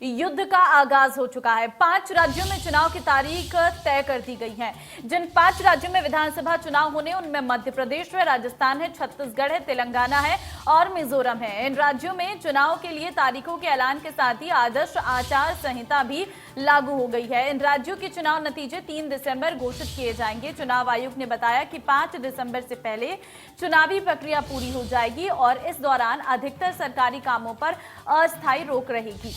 युद्ध का आगाज हो चुका है। 5 राज्यों में चुनाव की तारीख तय कर दी गई है। जिन 5 राज्यों में विधानसभा चुनाव होने, उनमें मध्य प्रदेश है, राजस्थान है, छत्तीसगढ़ है, तेलंगाना है और मिजोरम है। इन राज्यों में चुनाव के लिए तारीखों के ऐलान के साथ ही आदर्श आचार संहिता भी लागू हो गई है। इन राज्यों के चुनाव नतीजे 3 दिसंबर घोषित किए जाएंगे। चुनाव आयोग ने बताया कि 5 दिसंबर से पहले चुनावी प्रक्रिया पूरी हो जाएगी और इस दौरान अधिकतर सरकारी कामों पर अस्थायी रोक रहेगी।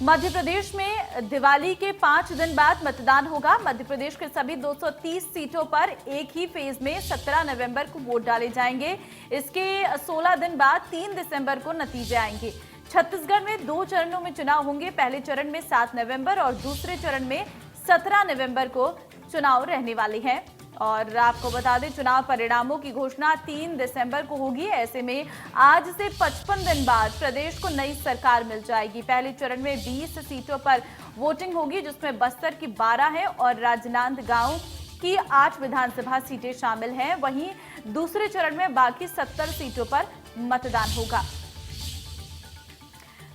मध्य प्रदेश में दिवाली के 5 दिन बाद मतदान होगा। मध्य प्रदेश के सभी 230 सीटों पर एक ही फेज में 17 नवंबर को वोट डाले जाएंगे। इसके 16 दिन बाद 3 दिसंबर को नतीजे आएंगे। छत्तीसगढ़ में 2 चरणों में चुनाव होंगे। पहले चरण में 7 नवंबर और दूसरे चरण में 17 नवंबर को चुनाव रहने वाले हैं। और आपको बता दें, चुनाव परिणामों की घोषणा 3 दिसंबर को होगी। ऐसे में आज से 55 दिन बाद प्रदेश को नई सरकार मिल जाएगी। पहले चरण में 20 सीटों पर वोटिंग होगी, जिसमें बस्तर की 12 है और राजनांदगांव की 8 विधानसभा सीटें शामिल हैं। वहीं दूसरे चरण में बाकी 70 सीटों पर मतदान होगा।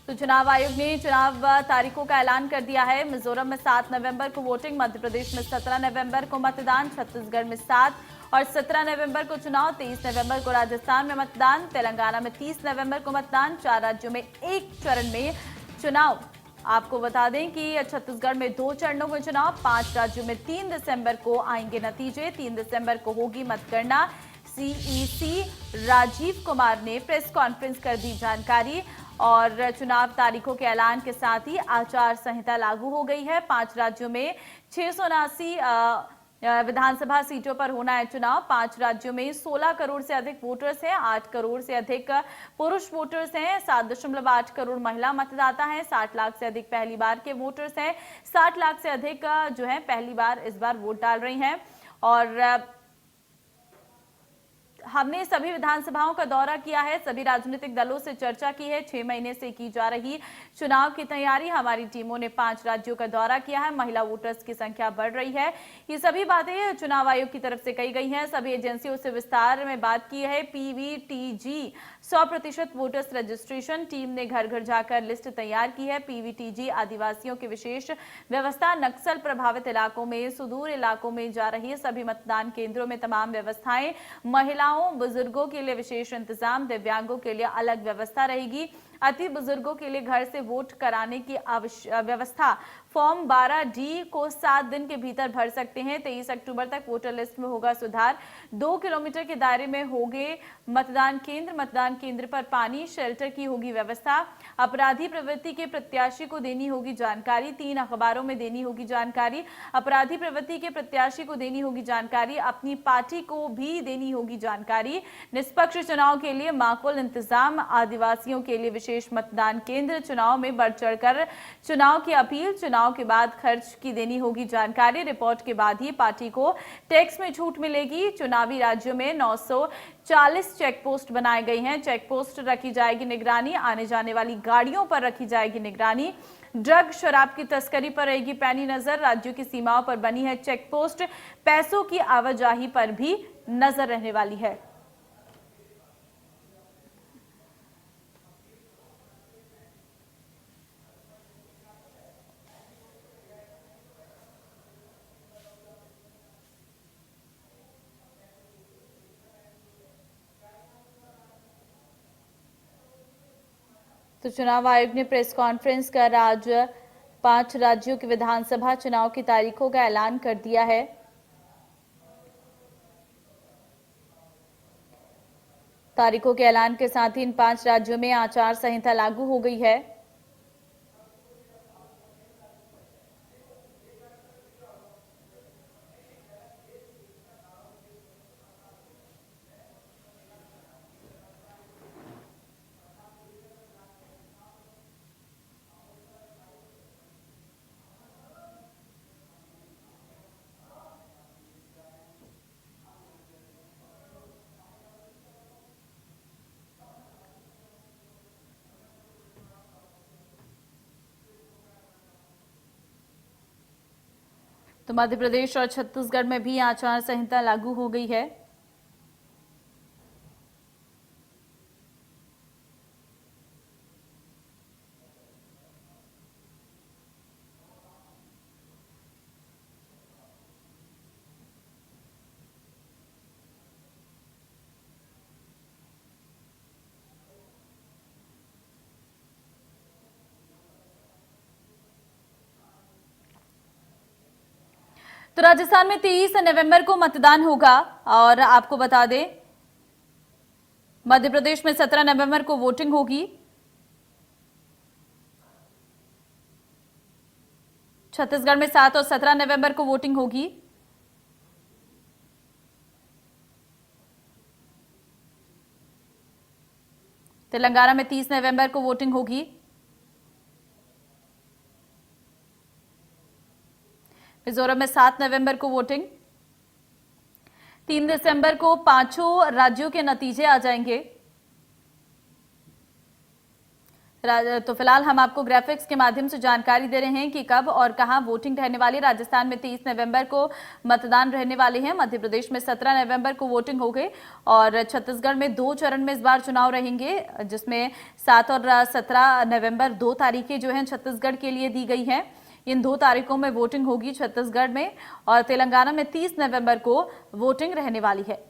तो चुनाव आयोग ने चुनाव तारीखों का ऐलान कर दिया है। मिजोरम में 7 नवंबर को वोटिंग, मध्य प्रदेश में 17 नवंबर को मतदान, छत्तीसगढ़ में 7 और 17 नवंबर को चुनाव, 23 नवंबर को राजस्थान में मतदान, तेलंगाना में 30 नवंबर को मतदान। 4 राज्यों में एक चरण में चुनाव। आपको बता दें कि छत्तीसगढ़ में 2 चरणों में चुनाव, 5 राज्यों में 3 दिसंबर को आएंगे नतीजे। 3 दिसंबर को होगी मतगणना। सीईसी राजीव कुमार ने प्रेस कॉन्फ्रेंस कर दी जानकारी और चुनाव तारीखों के ऐलान के साथ ही आचार संहिता लागू हो गई है। 5 राज्यों में 679 विधानसभा सीटों पर होना है चुनाव। 5 राज्यों में 16 करोड़ से अधिक वोटर्स हैं, 8 करोड़ से अधिक पुरुष वोटर्स हैं, 7.8 करोड़ महिला मतदाता हैं, 60 लाख से अधिक पहली बार के वोटर्स हैं, 60 लाख से अधिक जो है पहली बार इस बार वोट डाल रही हैं। और हमने सभी विधानसभाओं का दौरा किया है, सभी राजनीतिक दलों से चर्चा की है। 6 महीने से की जा रही चुनाव की तैयारी, हमारी टीमों ने 5 राज्यों का दौरा किया है। महिला वोटर्स की संख्या बढ़ रही है। ये सभी बातें चुनाव आयोग की तरफ से कही गई हैं। सभी एजेंसियों से विस्तार में बात की है। पीवीटीजी 100% वोटर्स रजिस्ट्रेशन, टीम ने घर घर जाकर लिस्ट तैयार की है। पीवीटीजी आदिवासियों की विशेष व्यवस्था, नक्सल प्रभावित इलाकों में, सुदूर इलाकों में जा रही सभी मतदान केंद्रों में तमाम व्यवस्थाएं, महिलाओं बुजुर्गों के लिए विशेष इंतजाम, दिव्यांगों के लिए अलग व्यवस्था रहेगी। अति बुजुर्गों के लिए घर से वोट कराने की व्यवस्था। फॉर्म 12D को 7 दिन के भीतर भर सकते हैं। 23 अक्टूबर तक वोटर लिस्ट में होगा सुधार। 2 किलोमीटर के दायरे में होंगे मतदान केंद्र। मतदान केंद्र पर पानी, शेल्टर की होगी व्यवस्था। अपराधी प्रवृत्ति के प्रत्याशी को देनी होगी जानकारी। 3 अखबारों में देनी होगी जानकारी। अपराधी प्रवृत्ति के प्रत्याशी को देनी होगी जानकारी, अपनी पार्टी को भी देनी होगी जानकारी। निष्पक्ष चुनाव के लिए माकूल इंतजाम, आदिवासियों के लिए विशेष मतदान केंद्र। चुनाव में बढ़ चढ़कर चुनाव की अपील, चुनाव के बाद खर्च की देनी होगी जानकारी। रिपोर्ट के बाद ही पार्टी को टैक्स में छूट मिलेगी। चुनावी राज्यों में 940 चेक पोस्ट बनाए गए हैं। चेक पोस्ट रखी जाएगी निगरानी, आने जाने वाली गाड़ियों पर रखी जाएगी निगरानी। ड्रग शराब की तस्करी पर रहेगी पैनी नजर। राज्यों की सीमाओं पर बनी है चेक पोस्ट। पैसों की आवाजाही पर भी नजर रहने वाली है। तो चुनाव आयोग ने प्रेस कॉन्फ्रेंस कर आज 5 राज्यों के विधानसभा चुनाव की तारीखों का ऐलान कर दिया है। तारीखों के ऐलान के साथ ही इन 5 राज्यों में आचार संहिता लागू हो गई है। तो मध्य प्रदेश और छत्तीसगढ़ में भी आचार संहिता लागू हो गई है। तो राजस्थान में 23 नवंबर को मतदान होगा और आपको बता दें मध्य प्रदेश में 17 नवंबर को वोटिंग होगी। छत्तीसगढ़ में 7 और 17 नवंबर को वोटिंग होगी। तेलंगाना में 30 नवंबर को वोटिंग होगी। मिजोरम में 7 नवंबर को वोटिंग। 3 दिसंबर को पांचों राज्यों के नतीजे आ जाएंगे। तो फिलहाल हम आपको ग्राफिक्स के माध्यम से जानकारी दे रहे हैं कि कब और कहां वोटिंग रहने वाली। राजस्थान में 23 नवंबर को मतदान रहने वाले हैं। मध्य प्रदेश में 17 नवंबर को वोटिंग हो गई और छत्तीसगढ़ में 2 चरण में इस बार चुनाव रहेंगे, जिसमें 7 और 17 नवंबर 2 तारीखें जो हैं छत्तीसगढ़ के लिए दी गई हैं। इन 2 तारीखों में वोटिंग होगी छत्तीसगढ़ में और तेलंगाना में 30 नवंबर को वोटिंग रहने वाली है।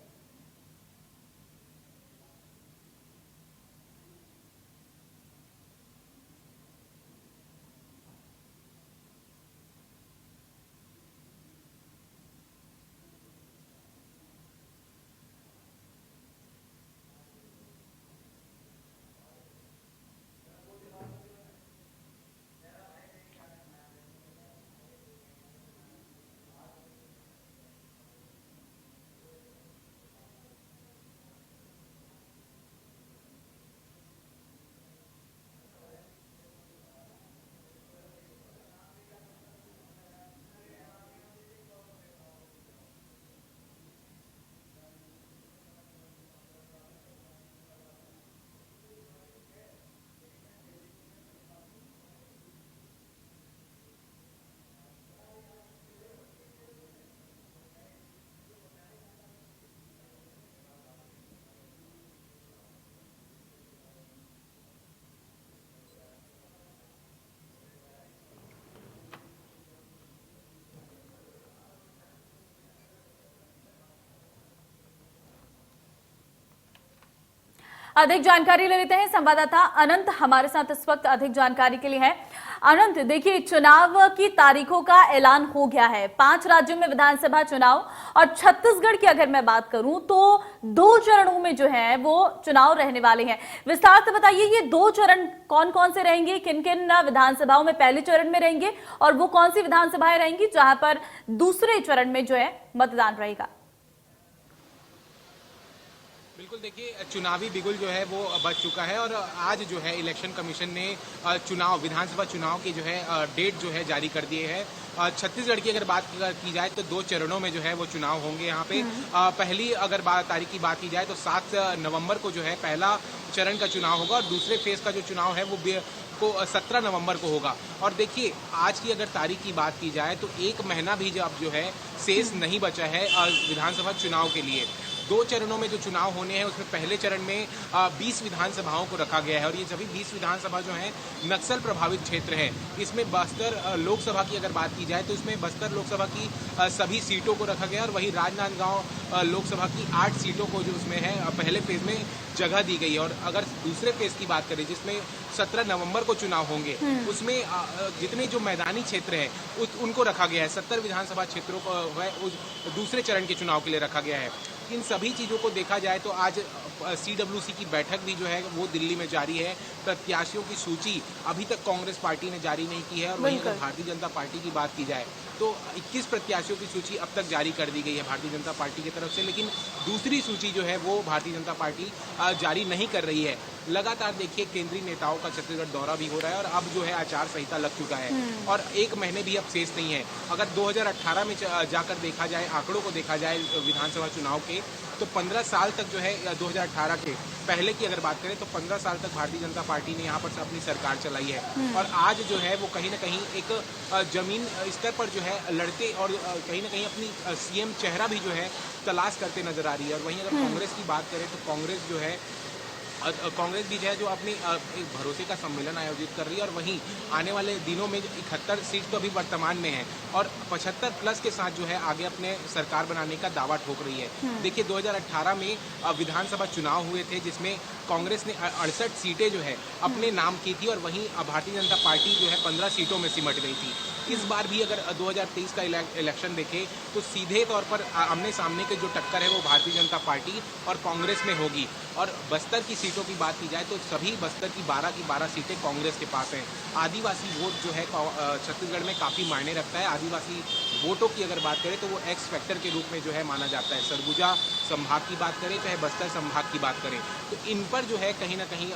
अधिक जानकारी ले लेते हैं। संवाददाता अनंत हमारे साथ इस वक्त अधिक जानकारी के लिए है। अनंत, देखिए चुनाव की तारीखों का ऐलान हो गया है। 5 राज्यों में विधानसभा चुनाव और छत्तीसगढ़ की अगर मैं बात करूं तो 2 चरणों में जो है वो चुनाव रहने वाले हैं। विस्तार से बताइए ये 2 चरण कौन कौन से रहेंगे, किन किन विधानसभाओं में पहले चरण में रहेंगे और वो कौन सी विधानसभाएं रहेंगी जहां पर दूसरे चरण में जो है मतदान रहेगा। बिल्कुल, देखिए चुनावी बिगुल जो है वो बज चुका है और आज जो है इलेक्शन कमीशन ने विधानसभा चुनाव की जो है डेट जो है जारी कर दिए है। छत्तीसगढ़ की अगर बात की जाए तो 2 चरणों में जो है वो चुनाव होंगे यहाँ पे। पहली अगर तारीख की बात की जाए तो 7 नवंबर को जो है पहला चरण का चुनाव होगा और दूसरे फेज का जो चुनाव है वो 17 नवंबर को होगा। और देखिए आज की अगर तारीख की बात की जाए तो 1 महीना भी अब जो है शेष नहीं बचा है विधानसभा चुनाव के लिए। 2 चरणों में जो चुनाव होने हैं उसमें पहले चरण में 20 विधानसभाओं को रखा गया है और ये सभी 20 विधानसभा जो है नक्सल प्रभावित क्षेत्र है। इसमें बस्तर लोकसभा की अगर बात की जाए तो इसमें बस्तर लोकसभा की सभी सीटों को रखा गया और वहीं राजनांदगांव लोकसभा की 8 सीटों को जो उसमें है पहले फेज में जगह दी गई है। और अगर दूसरे फेज की बात करें जिसमें 17 नवंबर को चुनाव होंगे उसमें जितने जो मैदानी क्षेत्र है उनको रखा गया है। 70 विधानसभा क्षेत्रों को है दूसरे चरण के चुनाव के लिए रखा गया है। इन सभी चीज़ों को देखा जाए तो आज CWC की बैठक भी जो है वो दिल्ली में जारी है। प्रत्याशियों की सूची अभी तक कांग्रेस पार्टी ने जारी नहीं की है और वहीं अगर भारतीय जनता पार्टी की बात की जाए तो 21 प्रत्याशियों की सूची अब तक जारी कर दी गई है भारतीय जनता पार्टी की तरफ से, लेकिन दूसरी सूची जो है वो भारतीय जनता पार्टी जारी नहीं कर रही है। लगातार देखिए केंद्रीय नेताओं का छत्तीसगढ़ दौरा भी हो रहा है और अब जो है आचार संहिता लग चुका है और 1 महीने भी अब शेष नहीं है। अगर 2018 में जाकर देखा जाए, आंकड़ों को देखा जाए विधानसभा चुनाव के, तो 15 साल तक जो है 2018 के पहले की अगर बात करें तो 15 साल तक भारतीय जनता पार्टी ने यहाँ पर अपनी सरकार चलाई है। और आज जो है वो कहीं ना कहीं एक जमीन स्तर पर जो है लड़के और कहीं ना कहीं अपनी CM चेहरा भी जो है तलाश करते नजर आ रही है। और वहीं अगर कांग्रेस की बात करें तो कांग्रेस जो है कांग्रेस भी जो है जो अपनी एक भरोसे का सम्मेलन आयोजित कर रही है और वहीं आने वाले दिनों में 71 सीट तो अभी वर्तमान में है और 75 प्लस के साथ जो है आगे अपने सरकार बनाने का दावा ठोक रही है। देखिए 2018 में विधानसभा चुनाव हुए थे जिसमें कांग्रेस ने 68 सीटें जो है अपने नाम की थी और वहीं भारतीय जनता पार्टी जो है 15 सीटों में सिमट गई थी। इस बार भी अगर 2023 का इलेक्शन देखें तो सीधे तौर पर आमने सामने की जो टक्कर है वो भारतीय जनता पार्टी और कांग्रेस में होगी। और बस्तर की सीटों की बात की जाए तो सभी बस्तर की 12 सीटें कांग्रेस के पास हैं। आदिवासी वोट जो है छत्तीसगढ़ में काफ़ी मायने रखता है। आदिवासी वोटों की अगर बात करें तो वो एक्स फैक्टर के रूप में जो है माना जाता है। सरगुजा संभाग की बात करें चाहे बस्तर संभाग की बात करें तो इन पर जो है कहीं ना कहीं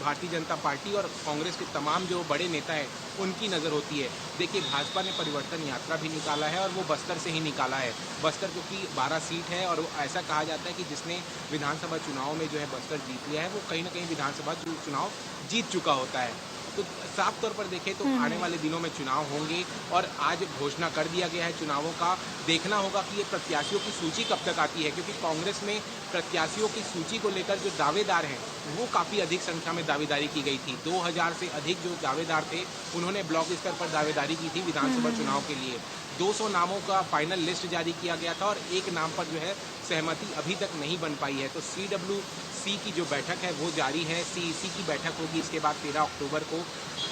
भारतीय जनता पार्टी और कांग्रेस के तमाम जो बड़े नेता हैं उनकी नज़र होती है। देखिए भाजपा ने परिवर्तन यात्रा भी निकाला है और वो बस्तर से ही निकाला है। बस्तर क्योंकि 12 सीट है और ऐसा कहा जाता है कि जिसने विधानसभा चुनाव में जो है बस्तर जीत लिया है वो कहीं ना कहीं विधानसभा चुनाव जीत चुका होता है। तो साफ तौर पर देखें तो आने वाले दिनों में चुनाव होंगे और आज घोषणा कर दिया गया है चुनावों का। देखना होगा कि ये प्रत्याशियों की सूची कब तक आती है क्योंकि कांग्रेस में प्रत्याशियों की सूची को लेकर जो दावेदार हैं वो काफ़ी अधिक संख्या में दावेदारी की गई थी। 2000 से अधिक जो दावेदार थे उन्होंने ब्लॉक स्तर पर दावेदारी की थी विधानसभा चुनाव के लिए। 200 नामों का फाइनल लिस्ट जारी किया गया था और एक नाम पर जो है सहमति अभी तक नहीं बन पाई है। तो CWC की जो बैठक है वो जारी है। CEC की बैठक होगी इसके बाद 13 अक्टूबर को।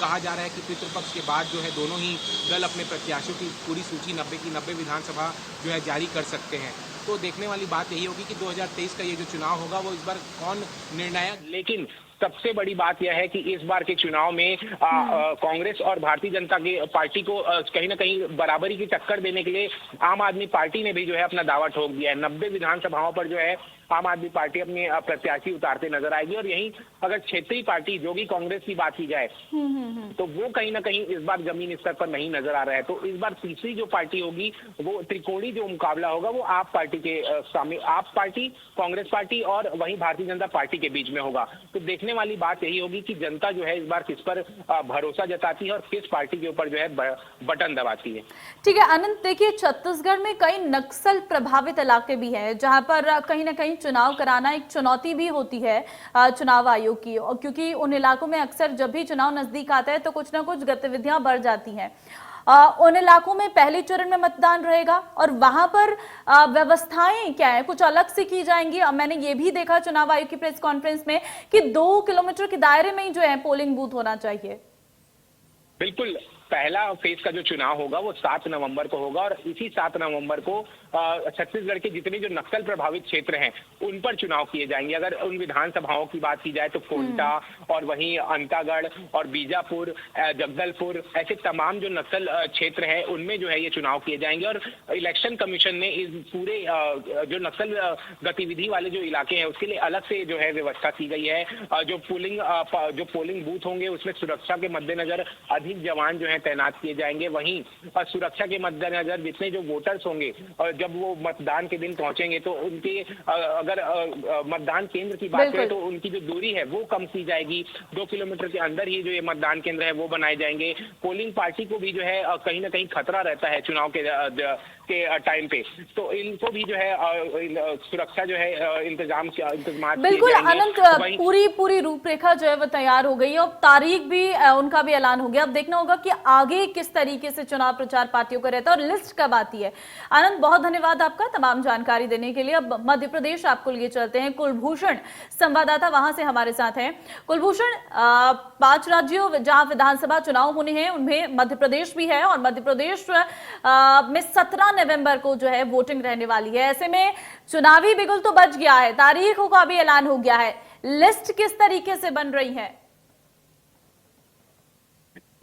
कहा जा रहा है कि पितृपक्ष के बाद जो है दोनों ही दल अपने प्रत्याशियों की पूरी सूची 90 की 90 विधानसभा जो है जारी कर सकते हैं। तो देखने वाली बात यही होगी कि 2023 का ये जो चुनाव होगा वो इस बार कौन निर्णायक। लेकिन सबसे बड़ी बात यह है कि इस बार के चुनाव में कांग्रेस और भारतीय जनता की पार्टी को कहीं ना कहीं बराबरी की टक्कर देने के लिए आम आदमी पार्टी ने भी जो है अपना दावा ठोक दिया है। 90 विधानसभाओं पर जो है आम आदमी पार्टी अपने प्रत्याशी उतारते नजर आएगी और यहीं अगर क्षेत्रीय पार्टी जोगी कांग्रेस की बात की जाए तो वो कहीं ना कहीं इस बार जमीन स्तर पर नहीं नजर आ रहा है। तो इस बार तीसरी जो पार्टी होगी वो त्रिकोणी जो मुकाबला होगा वो आप पार्टी के सामने, आप पार्टी, कांग्रेस पार्टी और वहीं भारतीय जनता पार्टी के बीच में होगा। तो देखने वाली बात यही होगी कि जनता जो है इस बार किस पर भरोसा जताती है और किस पार्टी के ऊपर जो है बटन दबाती है। ठीक है अनंत, देखिए छत्तीसगढ़ में कई नक्सल प्रभावित इलाके भी हैं जहां पर कहीं ना कहीं चुनाव कराना एक चुनौती भी होती है चुनाव आयोग की, और क्योंकि उन इलाकों में अक्सर जब भी चुनाव नजदीक आता है तो कुछ ना कुछ गतिविधियां बढ़ जाती हैं। उन इलाकों में पहले चरण में मतदान रहेगा और वहां पर व्यवस्थाएं क्या है, कुछ अलग से की जाएंगी। मैंने ये भी देखा चुनाव आयोग की प्रेस कॉन्फ्रेंस में कि 2 किलोमीटर के दायरे में ही जो है पोलिंग बूथ होना चाहिए। बिल्कुल, पहला फेज का जो चुनाव होगा वो 7 नवंबर को होगा और इसी 7 नवंबर को छत्तीसगढ़ के जितने जो नक्सल प्रभावित क्षेत्र हैं उन पर चुनाव किए जाएंगे। अगर उन विधानसभाओं की बात की जाए तो कोंटा और वहीं अंतागढ़ और बीजापुर, जगदलपुर, ऐसे तमाम जो नक्सल क्षेत्र हैं उनमें जो है ये चुनाव किए जाएंगे। और इलेक्शन कमीशन ने इस पूरे जो नक्सल गतिविधि वाले जो इलाके हैं उसके लिए अलग से जो है व्यवस्था की गई है। जो पोलिंग बूथ होंगे उसमें सुरक्षा के मद्देनजर अधिक जवान जो है तैनात किए जाएंगे। वहीं सुरक्षा के मद्देनजर जितने जो वोटर्स होंगे और जब वो मतदान के दिन पहुंचेंगे तो उनके अगर मतदान केंद्र की बात करें तो उनकी जो दूरी है वो कम की जाएगी। 2 किलोमीटर के अंदर ही जो ये मतदान केंद्र है वो बनाए जाएंगे। पोलिंग पार्टी को भी जो है कहीं ना कहीं खतरा रहता है चुनाव के टाइम पे, तो इनको भी जो है सुरक्षा जो है इंतजाम बिल्कुल अनंत, पूरी रूपरेखा जो है वो तैयार हो गई है और तारीख भी उनका भी ऐलान हो गया। अब देखना होगा कि आगे किस तरीके से चुनाव प्रचार पार्टियों का रहता है और लिस्ट कब आती है। आनंद, बहुत धन्यवाद आपका तमाम जानकारी देने के लिए। अब मध्य प्रदेश आपको लिए चलते हैं, कुलभूषण संवाददाता वहां से हमारे साथ हैं। कुलभूषण, 5 राज्यों जहां विधानसभा चुनाव होने हैं उनमें मध्य प्रदेश भी है और मध्य प्रदेश में 17 नवंबर को जो है वोटिंग रहने वाली है। ऐसे में चुनावी बिगुल तो बच गया है, तारीखों का भी ऐलान हो गया है, लिस्ट किस तरीके से बन रही है?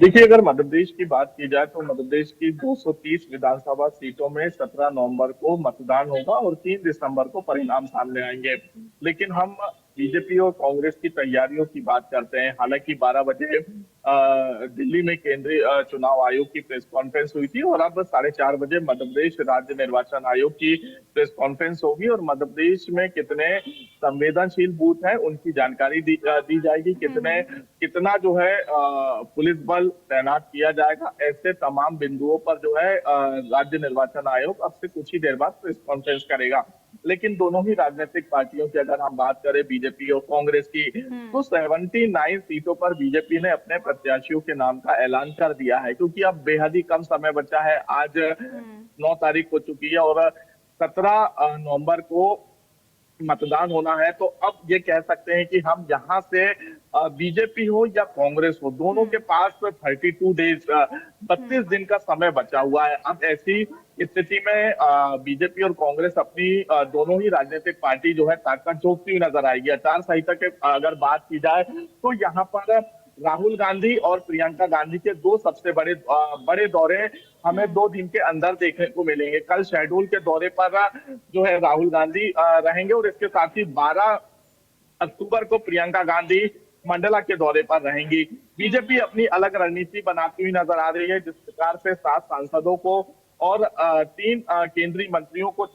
देखिए, अगर मध्य प्रदेश की बात की जाए तो मध्य प्रदेश की 230 विधानसभा सीटों में 17 नवंबर को मतदान होगा और 3 दिसंबर को परिणाम सामने आएंगे। लेकिन हम बीजेपी और कांग्रेस की तैयारियों की बात करते हैं। हालांकि 12 बजे दिल्ली में केंद्रीय चुनाव आयोग की प्रेस कॉन्फ्रेंस हुई थी और अब 4:30 बजे मध्य प्रदेश राज्य निर्वाचन आयोग की प्रेस कॉन्फ्रेंस होगी और मध्य प्रदेश में कितने संवेदनशील बूथ हैं उनकी जानकारी दी जाएगी। कितना जो है पुलिस बल तैनात किया जाएगा, ऐसे तमाम बिंदुओं पर जो है राज्य निर्वाचन आयोग अब से कुछ ही देर बाद प्रेस कॉन्फ्रेंस करेगा। लेकिन दोनों ही राजनीतिक पार्टियों की अगर हम बात करें, बीजेपी और कांग्रेस की, तो 79 सीटों पर बीजेपी ने अपने प्रत्याशियों के नाम का ऐलान कर दिया है, क्योंकि अब बेहद ही कम समय बचा है। आज 9 तारीख हो चुकी है और 17 नवंबर को मतदान होना है। तो अब ये कह सकते हैं कि हम यहाँ से बीजेपी हो या कांग्रेस हो, दोनों के पास 32 डेज 32 दिन का समय बचा हुआ है। अब ऐसी स्थिति में बीजेपी और कांग्रेस अपनी दोनों ही राजनीतिक पार्टी जो है ताकत जोड़ती हुई नजर आएगी। आचार संहिता के अगर बात की जाए तो यहाँ पर राहुल गांधी और प्रियंका गांधी के दो सबसे बड़े दौरे हमें 2 दिन के अंदर देखने को मिलेंगे। कल शहडोल के दौरे पर जो है राहुल गांधी रहेंगे और इसके साथ ही 12 अक्टूबर को प्रियंका गांधी मंडला के दौरे पर रहेंगी। बीजेपी अपनी अलग रणनीति बनाती हुई नजर आ रही है, जिस प्रकार से 7 सांसदों को और 3 केंद्रीय मंत्रियों को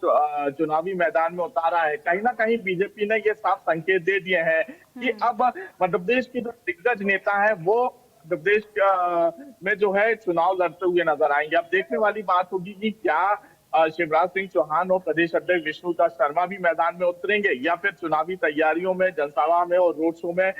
चुनावी मैदान में उतारा है। कहीं ना कहीं बीजेपी ने ये साफ संकेत दे दिए हैं कि अब मध्य प्रदेश की जो दिग्गज नेता है वो मध्य प्रदेश में जो है चुनाव लड़ते हुए नजर आएंगे। अब देखने वाली बात होगी कि क्या शिवराज सिंह चौहान और प्रदेश अध्यक्ष विष्णुदत्त शर्मा भी मैदान में उतरेंगे या फिर चुनावी तैयारियों में, जनसभा में और रोड शो में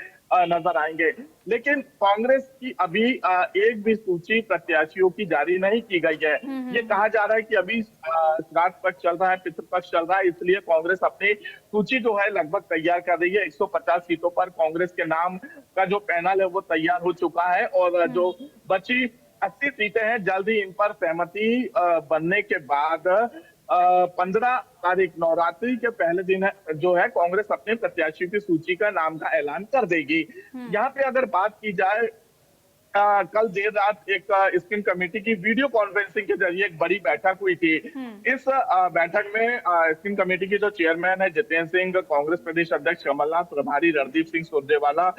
नजर आएंगे। लेकिन कांग्रेस की अभी एक भी सूची प्रत्याशियों की जारी नहीं की गई है। ये कहा जा रहा है कि अभी श्राद्ध पक्ष चल रहा है, पितृपक्ष चल रहा है, इसलिए कांग्रेस अपनी सूची जो है लगभग तैयार कर रही है। 150 सीटों पर कांग्रेस के नाम का जो पैनल है वो तैयार हो चुका है और जो बची 80 सीटें हैं, जल्द ही इन पर सहमति बनने के बाद 15 तारीख नवरात्रि के पहले दिन जो है कांग्रेस अपने प्रत्याशियों की सूची का नाम का ऐलान कर देगी। यहाँ पे अगर बात की जाए, कल देर रात एक स्क्रीन कमेटी की वीडियो कॉन्फ्रेंसिंग के जरिए एक बड़ी बैठक हुई थी। इस बैठक में स्क्रीन कमेटी के जो चेयरमैन है जितेंद्र सिंह, कांग्रेस प्रदेश अध्यक्ष कमलनाथ, प्रभारी रणदीप सिंह सुरजेवाला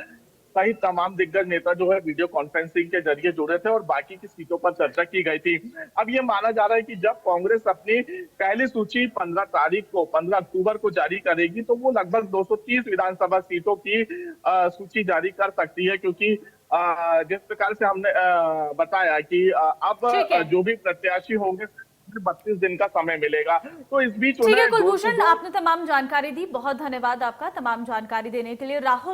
सहित तमाम दिग्गज नेता जो है वीडियो कॉन्फ्रेंसिंग के जरिए जुड़े थे और बाकी की सीटों पर चर्चा की गई थी। अब ये माना जा रहा है कि जब कांग्रेस अपनी पहली सूची 15 अक्टूबर को जारी करेगी तो वो लगभग 230 विधानसभा सीटों की सूची जारी कर सकती है, क्योंकि जिस प्रकार से हमने बताया कि अब जो भी प्रत्याशी होंगे 32 दिन का समय मिलेगा। तो इस बीच ठीक है कुलभूषण, आपने तमाम जानकारी दी, बहुत धन्यवाद आपका तमाम जानकारी देने के लिए। राहुल